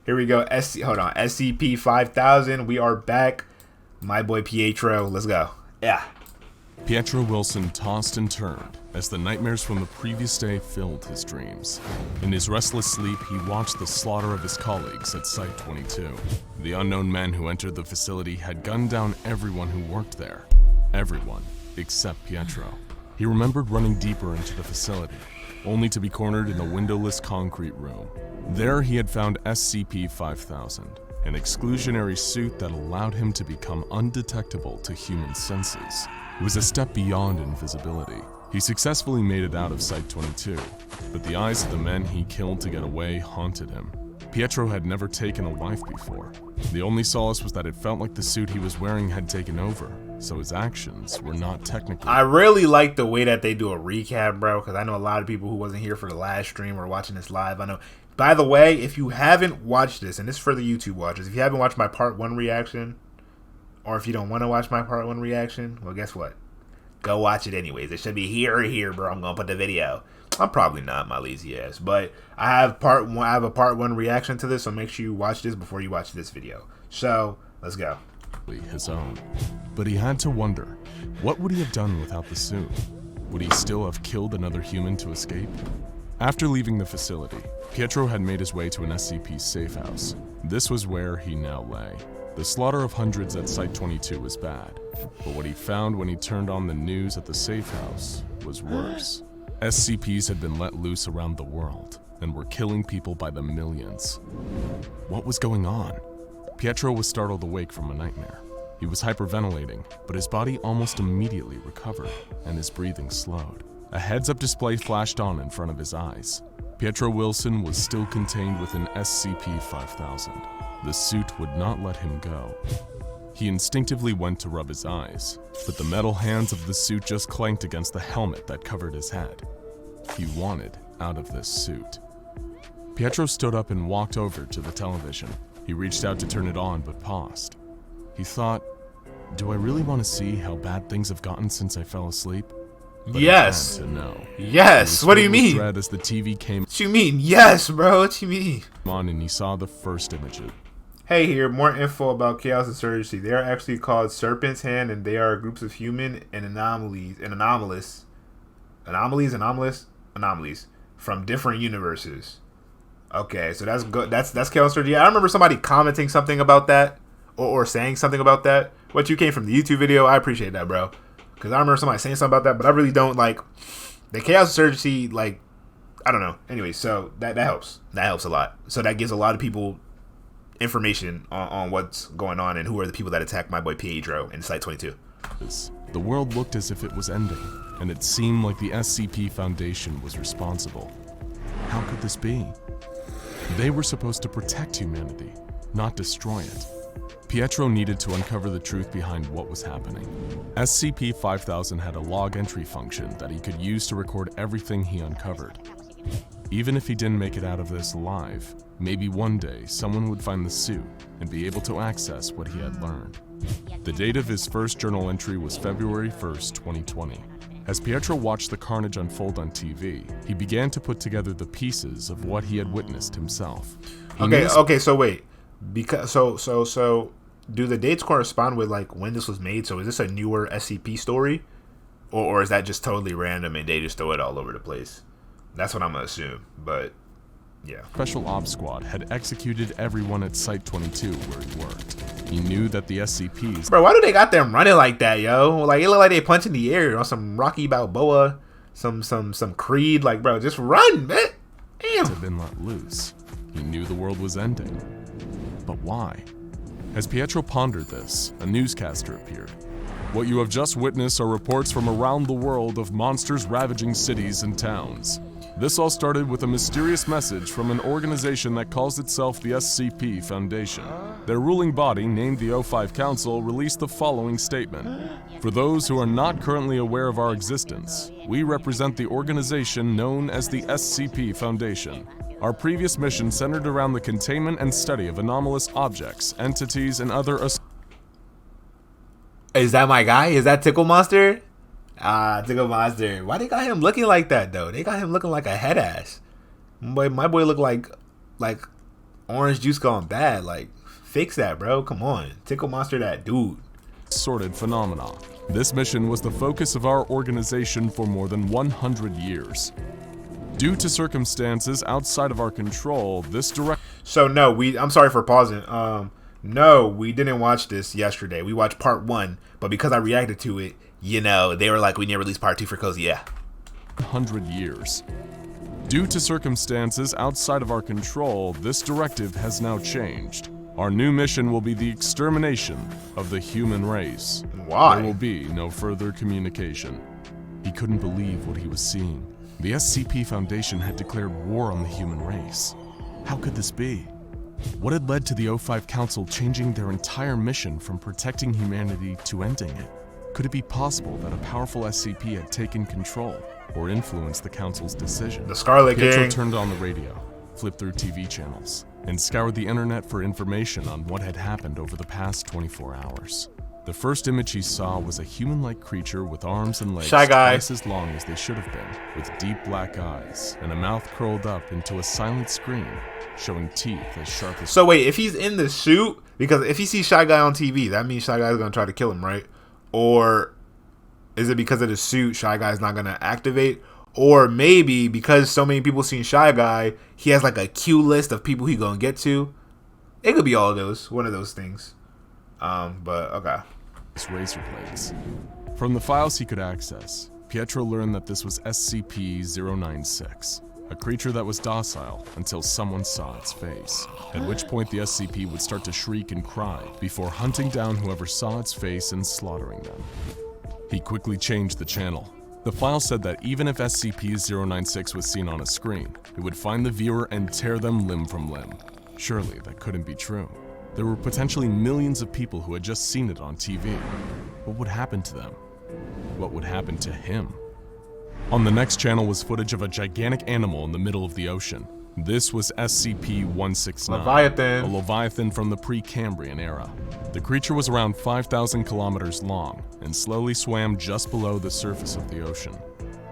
Here we go. Hold on. SCP-5000. We are back. My boy Pietro. Let's go. Yeah. Pietro Wilson tossed and turned as the nightmares from the previous day filled his dreams. In his restless sleep, he watched the slaughter of his colleagues at Site-22. The unknown men who entered the facility had gunned down everyone who worked there. Everyone except Pietro. He remembered running deeper into the facility, only to be cornered in a windowless concrete room. There he had found SCP-5000, an exclusionary suit that allowed him to become undetectable to human senses. It was a step beyond invisibility. He successfully made it out of Site-22, but the eyes of the men he killed to get away haunted him. Pietro had never taken a wife before. The only solace was that it felt like the suit he was wearing had taken over, so his actions were not technically... I really like the way that they do a recap, bro, because I know a lot of people who wasn't here for the last stream or watching this live. I know. By the way, if you haven't watched this, and this is for the YouTube watchers, if you haven't watched my part 1 reaction, or if you don't want to watch my part 1 reaction, well, guess what? Go watch it anyways. It should be here or here, bro. I'm gonna put the video. I'm probably not, my lazy ass, but I have a part 1 reaction to this, so make sure you watch this before you watch this video. So let's go. His own. But he had to wonder, what would he have done without the suit? Would he still have killed another human to escape? After leaving the facility, Pietro had made his way to an SCP safe house. This was where he now lay. The slaughter of hundreds at Site-22 was bad, but what he found when he turned on the news at the safe house was worse. SCPs had been let loose around the world and were killing people by the millions. What was going on? Pietro was startled awake from a nightmare. He was hyperventilating, but his body almost immediately recovered and his breathing slowed. A heads-up display flashed on in front of his eyes. Pietro Wilson was still contained within SCP-5000. The suit would not let him go. He instinctively went to rub his eyes, but the metal hands of the suit just clanked against the helmet that covered his head. He wanted out of this suit. Pietro stood up and walked over to the television. He reached out to turn it on, but paused. He thought, do I really want to see how bad things have gotten since I fell asleep? But yes. No. Yes. What do you mean? As the TV came. What you mean? Yes, bro. What you mean? On, and he saw the first images. Hey, here, more info about Chaos Insurgency. They are actually called Serpent's Hand, and they are groups of human and anomalies from different universes. Okay, so that's good. That's Chaos Insurgency. I remember somebody commenting something about that, or saying something about that. What you came from the YouTube video, I appreciate that, bro. Because I remember somebody saying something about that, but I really don't like the Chaos Insurgency. Like, I don't know. Anyway, so that helps. That helps a lot. So that gives a lot of people information on what's going on and who are the people that attacked my boy Pietro in Site-22. The world looked as if it was ending, and it seemed like the SCP Foundation was responsible. How could this be? They were supposed to protect humanity, not destroy it. Pietro needed to uncover the truth behind what was happening. SCP-5000 had a log entry function that he could use to record everything he uncovered. Even if he didn't make it out of this alive, maybe one day someone would find the suit and be able to access what he had learned. The date of his first journal entry was February 1st, 2020. As Pietro watched the carnage unfold on TV, he began to put together the pieces of what he had witnessed himself. Okay, so wait. Because so do the dates correspond with like when this was made? So is this a newer SCP story? Or is that just totally random and they just throw it all over the place? That's what I'm gonna assume, but yeah. Special Ops Squad had executed everyone at Site-22 where he worked. He knew that the SCPs... Bro, why do they got them running like that, yo? Like, it look like they punch in the air on some Rocky Balboa, some Creed. Like, bro, just run, man. Damn. ...had been let loose. He knew the world was ending. But why? As Pietro pondered this, a newscaster appeared. What you have just witnessed are reports from around the world of monsters ravaging cities and towns. This all started with a mysterious message from an organization that calls itself the SCP Foundation. Their ruling body, named the O5 Council, released the following statement. For those who are not currently aware of our existence, we represent the organization known as the SCP Foundation. Our previous mission centered around the containment and study of anomalous objects, entities, and other... Is that my guy? Is that Tickle Monster? Tickle Monster. Why they got him looking like that, though? They got him looking like a head ass. My boy look like orange juice gone bad. Like, fix that, bro. Come on. Tickle monster that dude. Sorted phenomena. This mission was the focus of our organization for more than 100 years. Due to circumstances outside of our control, this direct... So no, I'm sorry for pausing. No, we didn't watch this yesterday. We watched part 1, but because I reacted to it, you know, they were like, we need to release part 2 for Cozy. Yeah. 100 years. Due to circumstances outside of our control, this directive has now changed. Our new mission will be the extermination of the human race. Why? There will be no further communication. He couldn't believe what he was seeing. The SCP Foundation had declared war on the human race. How could this be? What had led to the O5 Council changing their entire mission from protecting humanity to ending it? Could it be possible that a powerful SCP had taken control or influenced the Council's decision? The Scarlet Pietro King turned on the radio, flipped through TV channels, and scoured the internet for information on what had happened over the past 24 hours. The first image he saw was a human-like creature with arms and legs Shy Guy. twice as long as they should have been, with deep black eyes and a mouth curled up into a silent screen, showing teeth as sharp as... So wait, if he's in the suit, because if he sees Shy Guy on TV, that means Shy Guy's gonna try to kill him, right? Or is it because of the suit, Shy Guy's not gonna activate? Or maybe because so many people seen Shy Guy, he has like a queue list of people he gonna get to. It could be all of those, one of those things. But okay. Razor blades. From the files he could access, Pietro learned that this was SCP-096, a creature that was docile until someone saw its face, at which point the SCP would start to shriek and cry before hunting down whoever saw its face and slaughtering them. He quickly changed the channel. The file said that even if SCP-096 was seen on a screen, it would find the viewer and tear them limb from limb. Surely that couldn't be true. There were potentially millions of people who had just seen it on TV. What would happen to them? What would happen to him? On the next channel was footage of a gigantic animal in the middle of the ocean. This was SCP-169, Leviathan. a Leviathan from the Precambrian era. The creature was around 5,000 kilometers long and slowly swam just below the surface of the ocean.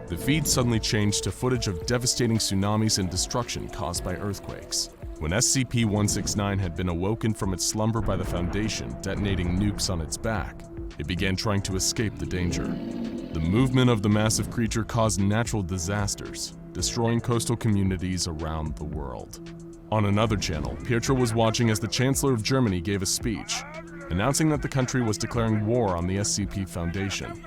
The feed suddenly changed to footage of devastating tsunamis and destruction caused by earthquakes. When SCP-169 had been awoken from its slumber by the Foundation detonating nukes on its back, it began trying to escape the danger. The movement of the massive creature caused natural disasters, destroying coastal communities around the world. On another channel, Pietro was watching as the Chancellor of Germany gave a speech, announcing that the country was declaring war on the SCP Foundation.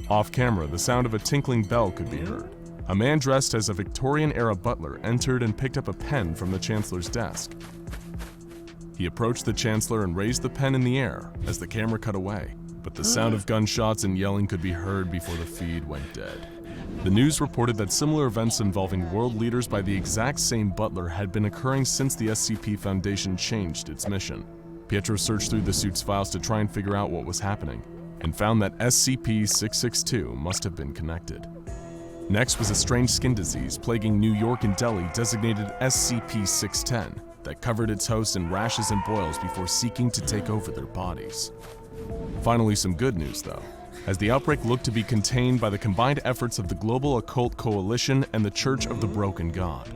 Off camera, the sound of a tinkling bell could be heard. A man dressed as a Victorian-era butler entered and picked up a pen from the Chancellor's desk. He approached the Chancellor and raised the pen in the air as the camera cut away, but the sound of gunshots and yelling could be heard before the feed went dead. The news reported that similar events involving world leaders by the exact same butler had been occurring since the SCP Foundation changed its mission. Pietro searched through the suit's files to try and figure out what was happening, and found that SCP-662 must have been connected. Next was a strange skin disease plaguing New York and Delhi designated SCP-610 that covered its hosts in rashes and boils before seeking to take over their bodies. Finally, some good news though, as the outbreak looked to be contained by the combined efforts of the Global Occult Coalition and the Church of the Broken God.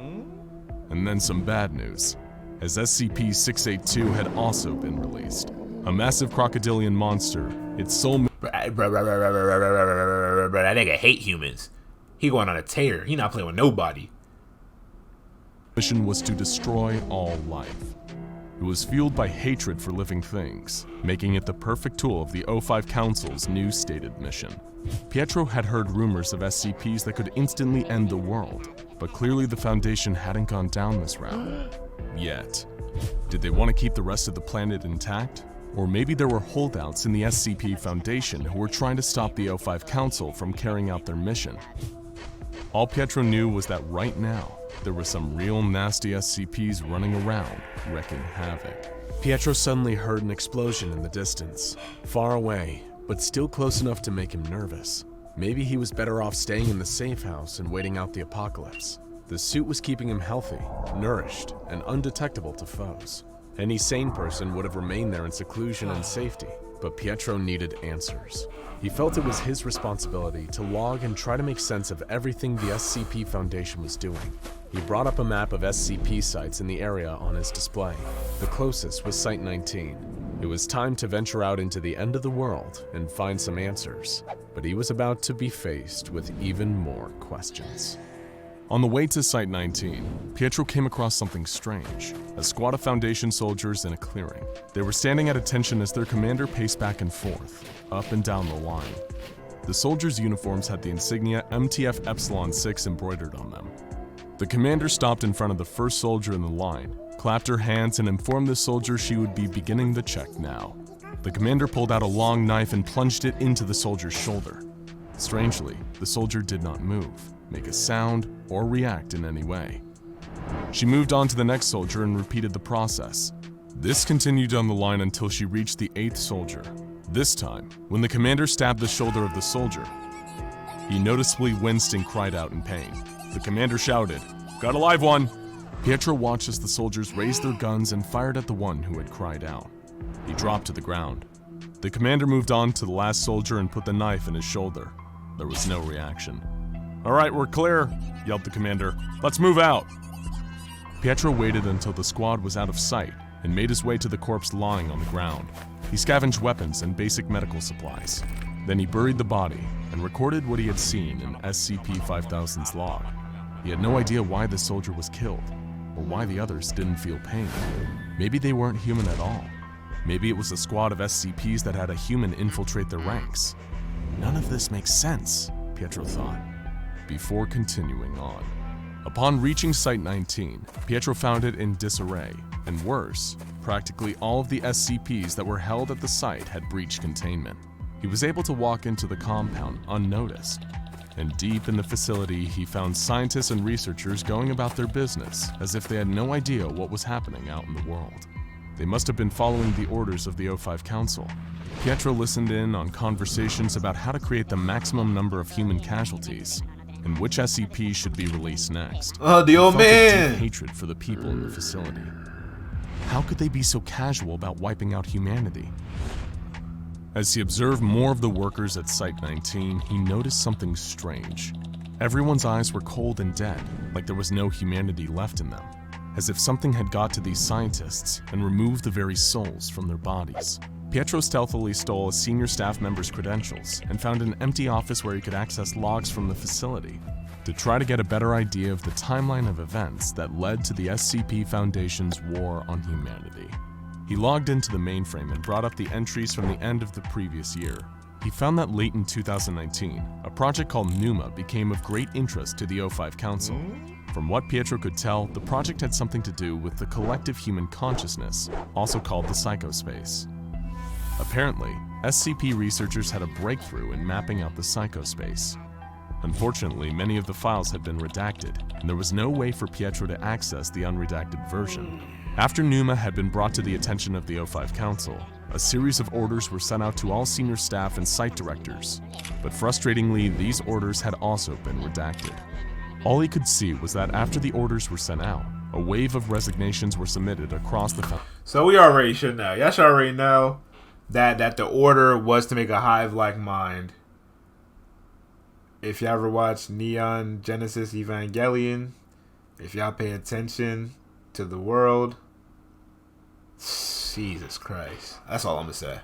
And then some bad news, as SCP-682 had also been released. A massive crocodilian monster, its sole... That nigga hate humans. He going on a tear. He not playing with nobody. mission was to destroy all life. It was fueled by hatred for living things, making it the perfect tool of the O5 Council's new stated mission. Pietro had heard rumors of SCPs that could instantly end the world, but clearly the Foundation hadn't gone down this route. Yet. Did they want to keep the rest of the planet intact? Or maybe there were holdouts in the SCP Foundation who were trying to stop the O5 Council from carrying out their mission. All Pietro knew was that right now, there were some real nasty SCPs running around, wreaking havoc. Pietro suddenly heard an explosion in the distance, far away, but still close enough to make him nervous. Maybe he was better off staying in the safe house and waiting out the apocalypse. The suit was keeping him healthy, nourished, and undetectable to foes. Any sane person would have remained there in seclusion and safety, but Pietro needed answers. He felt it was his responsibility to log and try to make sense of everything the SCP Foundation was doing. He brought up a map of SCP sites in the area on his display. The closest was Site 19. It was time to venture out into the end of the world and find some answers, but he was about to be faced with even more questions. On the way to Site 19, Pietro came across something strange. A squad of Foundation soldiers in a clearing. They were standing at attention as their commander paced back and forth, up and down the line. The soldiers' uniforms had the insignia MTF Epsilon 6 embroidered on them. The commander stopped in front of the first soldier in the line, clapped her hands, and informed the soldier she would be beginning the check now. The commander pulled out a long knife and plunged it into the soldier's shoulder. Strangely, the soldier did not move, make a sound, or react in any way. She moved on to the next soldier and repeated the process. This continued down the line until she reached the 8th soldier. This time, when the commander stabbed the shoulder of the soldier, he noticeably winced and cried out in pain. The commander shouted, "Got a live one!" Pietro watched as the soldiers raised their guns and fired at the one who had cried out. He dropped to the ground. The commander moved on to the last soldier and put the knife in his shoulder. There was no reaction. "All right, we're clear," yelled the commander. "Let's move out." Pietro waited until the squad was out of sight and made his way to the corpse lying on the ground. He scavenged weapons and basic medical supplies. Then he buried the body and recorded what he had seen in SCP-5000's log. He had no idea why the soldier was killed, or why the others didn't feel pain. Maybe they weren't human at all. Maybe it was a squad of SCPs that had a human infiltrate their ranks. None of this makes sense, Pietro thought, before continuing on. Upon reaching Site 19, Pietro found it in disarray, and worse, practically all of the SCPs that were held at the site had breached containment. He was able to walk into the compound unnoticed, and deep in the facility he found scientists and researchers going about their business as if they had no idea what was happening out in the world. They must have been following the orders of the O5 Council. Pietro listened in on conversations about how to create the maximum number of human casualties, and which SCP should be released next. Oh, the old He felt a man! deep hatred for the people in the facility. How could they be so casual about wiping out humanity? As he observed more of the workers at Site 19, he noticed something strange. Everyone's eyes were cold and dead, like there was no humanity left in them, as if something had got to these scientists and removed the very souls from their bodies. Pietro stealthily stole a senior staff member's credentials and found an empty office where he could access logs from the facility to try to get a better idea of the timeline of events that led to the SCP Foundation's war on humanity. He logged into the mainframe and brought up the entries from the end of the previous year. He found that late in 2019, a project called Numa became of great interest to the O5 Council. From what Pietro could tell, the project had something to do with the collective human consciousness, also called the psychospace. Apparently, SCP researchers had a breakthrough in mapping out the psychospace. Unfortunately, many of the files had been redacted, and there was no way for Pietro to access the unredacted version. After Numa had been brought to the attention of the O5 Council, a series of orders were sent out to all senior staff and site directors, but frustratingly, these orders had also been redacted. All he could see was that after the orders were sent out, a wave of resignations were submitted across the So we already should know. Y'all should already know that the order was to make a hive-like mind. If y'all ever watched Neon Genesis Evangelion, if y'all pay attention to the world, Jesus Christ. That's all I'm gonna say.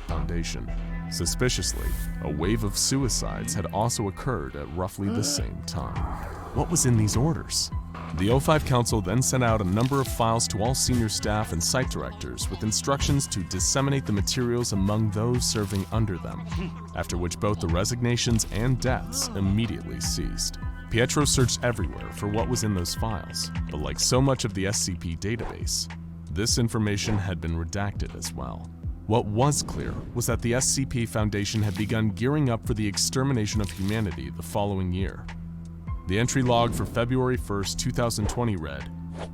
Foundation. Suspiciously, a wave of suicides had also occurred at roughly the same time. What was in these orders? The O5 Council then sent out a number of files to all senior staff and site directors with instructions to disseminate the materials among those serving under them, after which both the resignations and deaths immediately ceased. Pietro searched everywhere for what was in those files, but like so much of the SCP database, this information had been redacted as well. What was clear was that the SCP Foundation had begun gearing up for the extermination of humanity the following year. The entry log for February 1st, 2020 read,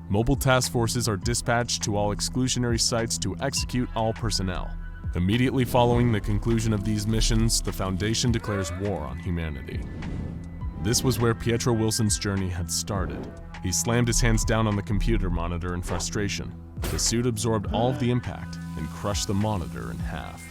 "Mobile task forces are dispatched to all exclusionary sites to execute all personnel. Immediately following the conclusion of these missions, the Foundation declares war on humanity." This was where Pietro Wilson's journey had started. He slammed his hands down on the computer monitor in frustration. The suit absorbed all of the impact and crushed the monitor in half.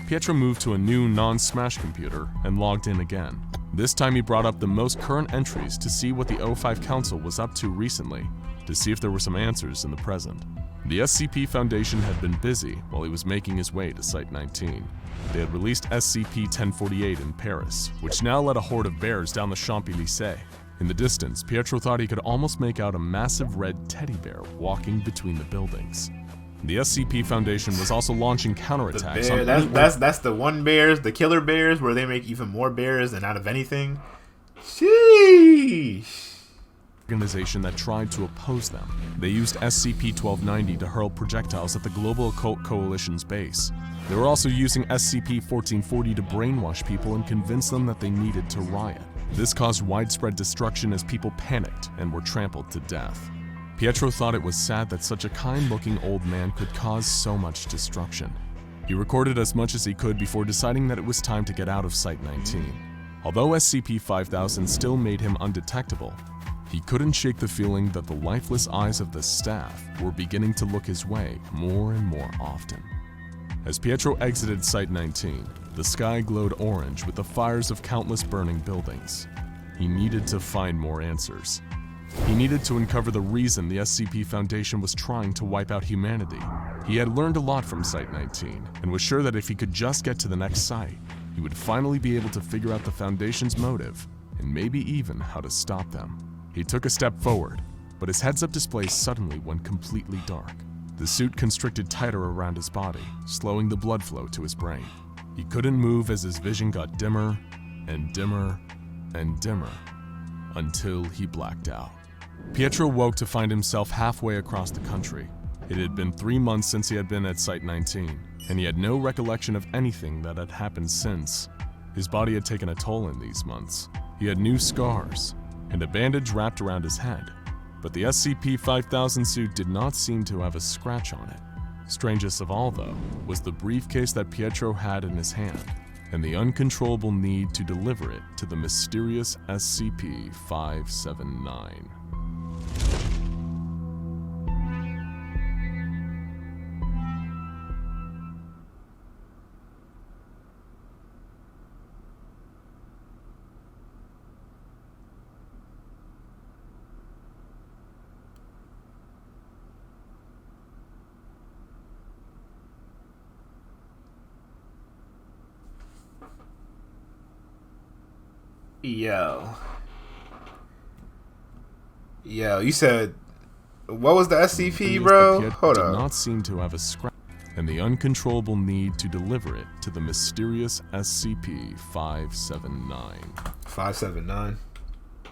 Pietro moved to a new non-smash computer and logged in again. This time he brought up the most current entries to see what the O5 Council was up to recently, to see if there were some answers in the present. The SCP Foundation had been busy while he was making his way to Site-19. They had released SCP-1048 in Paris, which now led a horde of bears down the Champs-Élysées. In the distance, Pietro thought he could almost make out a massive red teddy bear walking between the buildings. The SCP Foundation was also launching counterattacks on that's the one bears, the killer bears, where they make even more bears than out of anything. Sheesh. Organization that tried to oppose them. They used SCP-1290 to hurl projectiles at the Global Occult Coalition's base. They were also using SCP-1440 to brainwash people and convince them that they needed to riot. This caused widespread destruction as people panicked and were trampled to death. Pietro thought it was sad that such a kind-looking old man could cause so much destruction. He recorded as much as he could before deciding that it was time to get out of Site-19. Although SCP-5000 still made him undetectable, he couldn't shake the feeling that the lifeless eyes of the staff were beginning to look his way more and more often. As Pietro exited Site-19, the sky glowed orange with the fires of countless burning buildings. He needed to find more answers. He needed to uncover the reason the SCP Foundation was trying to wipe out humanity. He had learned a lot from Site-19 and was sure that if he could just get to the next site, he would finally be able to figure out the Foundation's motive and maybe even how to stop them. He took a step forward, but his heads-up display suddenly went completely dark. The suit constricted tighter around his body, slowing the blood flow to his brain. He couldn't move as his vision got dimmer and dimmer and dimmer until he blacked out. Pietro woke to find himself halfway across the country. It had been 3 months since he had been at Site-19, and he had no recollection of anything that had happened since. His body had taken a toll in these months. He had new scars and a bandage wrapped around his head, but the SCP-5000 suit did not seem to have a scratch on it. Strangest of all, though, was the briefcase that Pietro had in his hand, and the uncontrollable need to deliver it to the mysterious SCP-579. Yo, you said, what was the SCP, bro? Hold did up. not seem to have a scratch, and the uncontrollable need to deliver it to the mysterious SCP-579. 579.